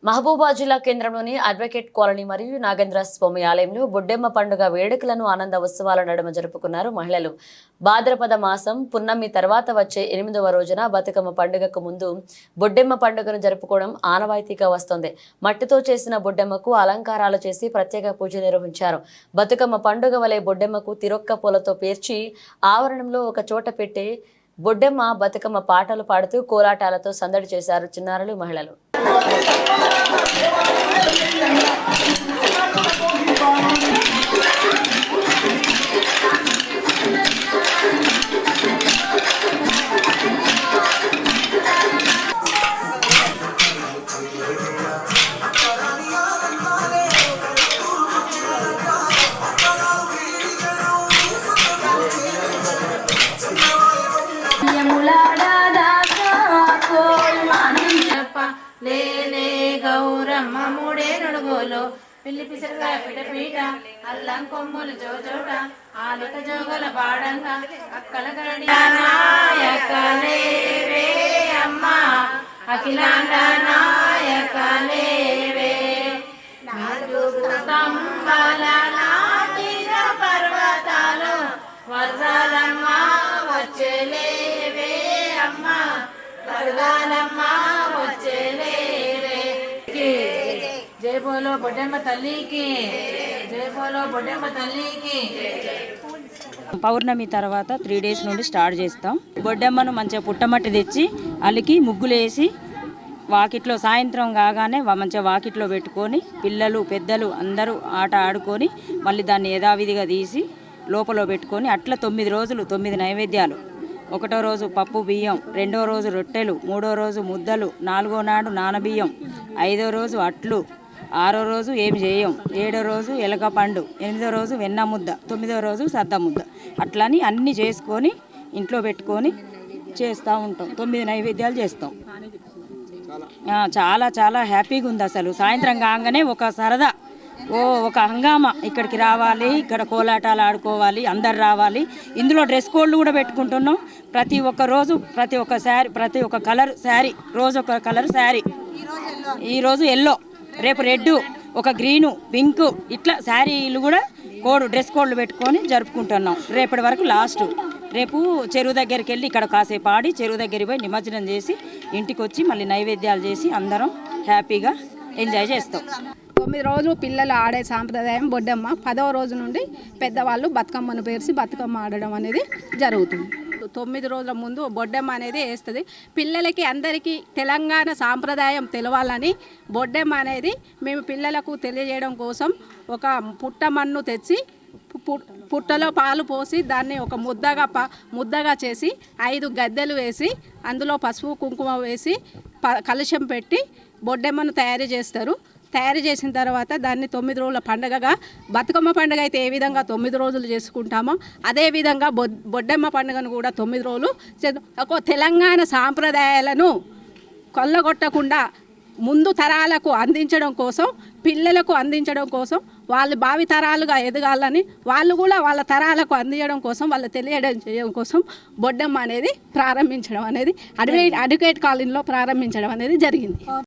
మహబూబాబాద్ జిల్లా కేంద్రంలోని advocate colony మరియు నాగేంద్ర స్వామి ఆలయంలో బొడ్డెమ్మ పండుగ వేడుకలను ఆనంద ఉత్సవాల నడుమ జరుపుకున్నారు మహిళలు. భాద్రపద మాసం పున్నమి తర్వాత వచ్చే 8వ రోజున బతుకమ్మ పండుగకు ముందు బొడ్డెమ్మ పండుగను జరుపుకోవడం ఆనవాయితీగా వస్తోంది. మట్టితో చేసిన బొడ్డెమ్మకు అలంకారాలు చేసి ప్రత్యేక పూజ నిర్వహించారు. బతుకమ్మ పండుగ వలె బొడ్డెమ్మకు తిరొక్క పూలతో పేర్చి ఆవరణంలో ఒక చోట పెట్టి బొడ్డెమ్మ బతుకమ్మ పాటలు పాడుతూ కోలాటాలతో సందడి చేశారు చిన్నారులు, మహిళలు. లేలే గౌరమ్మ మూడే నడుగోలో పిల్లి పిసరగా పిటపీట అల్లం కొమ్ములు జోజోట ఆలిక జోగల బాడంగా అక్కల గడి నాయకలేవే అమ్మ అఖిలాండ నాయకలేవే నాలుగు స్తంభాల నాటిన పర్వతాలు వర్షాలమ్మ వచ్చేలేవే అమ్మ వర్గాలమ్మ జై బోలో బొడ్డెమ్మ తల్లికి, జై బోలో బొడ్డెమ్మ తల్లికి. పౌర్ణమి తర్వాత 3 days నుండి స్టార్ట్ చేస్తాం. బొడ్డెమ్మను మంచిగా పుట్టమట్టి తెచ్చి అలికి ముగ్గులు వేసి వాకిట్లో సాయంత్రం కాగానే మంచిగా వాకిట్లో పెట్టుకొని పిల్లలు పెద్దలు అందరూ ఆట ఆడుకొని మళ్ళీ దాన్ని యథావిధిగా తీసి లోపల పెట్టుకొని అట్లా 9 రోజులు 9 నైవేద్యాలు. 1వ రోజు పప్పు బియ్యం, 2వ రోజు రొట్టెలు, 3వ రోజు ముద్దలు, 4వ నాడు నానబియ్యం, 5వ రోజు అట్లు, 6వ రోజు ఏమి చేయం, 7వ రోజు ఎలక పండు, 8వ రోజు వెన్న ముద్ద, 9వ రోజు సద్ద ముద్ద. అట్లని అన్నీ చేసుకొని ఇంట్లో పెట్టుకొని చేస్తూ ఉంటాం. 9 నైవేద్యాలు చేస్తాం. చాలా చాలా హ్యాపీగా ఉంది. అసలు సాయంత్రం కాగానే ఒక సరదా, ఒక హంగామా. ఇక్కడికి రావాలి, ఇక్కడ కోలాటాలు ఆడుకోవాలి, అందరు రావాలి. ఇందులో డ్రెస్ కోడ్లు కూడా పెట్టుకుంటున్నాం. ప్రతి ఒక్క రోజు ప్రతి ఒక్క శారీ, ప్రతి ఒక్క కలర్ శారీ, రోజు ఒక కలర్ శారీ. ఈరోజు ఎల్లో, రేపు రెడ్, ఒక గ్రీను, పింక్, ఇట్లా శారీలు కూడా డ్రెస్ కోడ్లు పెట్టుకొని జరుపుకుంటున్నాం. రేపటి వరకు లాస్ట్. రేపు చెరువు దగ్గరికి వెళ్ళి ఇక్కడ కాసేపు ఆడి చెరువు దగ్గరికి పోయి నిమజ్జనం చేసి ఇంటికి వచ్చి మళ్ళీ నైవేద్యాలు చేసి అందరం హ్యాపీగా ఎంజాయ్ చేస్తాం. 9 రోజులు పిల్లలు ఆడే సాంప్రదాయం బొడ్డమ్మ. 10వ రోజు నుండి పెద్దవాళ్ళు బతుకమ్మను పేర్చి బతుకమ్మ ఆడడం అనేది జరుగుతుంది. 9 రోజుల ముందు బొడ్డమ్మ అనేది వేస్తుంది. పిల్లలకి అందరికీ తెలంగాణ సాంప్రదాయం తెలవాలని బొడ్డమ్మ అనేది మేము పిల్లలకు తెలియజేయడం కోసం ఒక పుట్టమన్ను తెచ్చి పుట్టలో పాలు పోసి దాన్ని ఒక ముద్దగా చేసి 5 గద్దెలు వేసి అందులో పసుపు కుంకుమ వేసి కలశం పెట్టి బొడ్డమ్మను తయారు చేస్తారు. తయారు చేసిన తర్వాత దాన్ని 9 రోజుల పండుగగా, బతుకమ్మ పండుగ అయితే ఏ విధంగా 9 రోజులు చేసుకుంటామో అదేవిధంగా బొడ్డమ్మ పండుగను కూడా 9 రోజులు ఒక తెలంగాణ సాంప్రదాయాలను కొల్లగొట్టకుండా ముందు తరాలకు అందించడం కోసం, పిల్లలకు అందించడం కోసం, వాళ్ళు భావి తరాలుగా ఎదగాలని వాళ్ళు కూడా వాళ్ళ తరాలకు అందించడం కోసం, వాళ్ళు తెలియడం కోసం బొడ్డమ్మ అనేది ప్రారంభించడం అనేది అడ్వకేట్ కాలనీలో ప్రారంభించడం అనేది జరిగింది.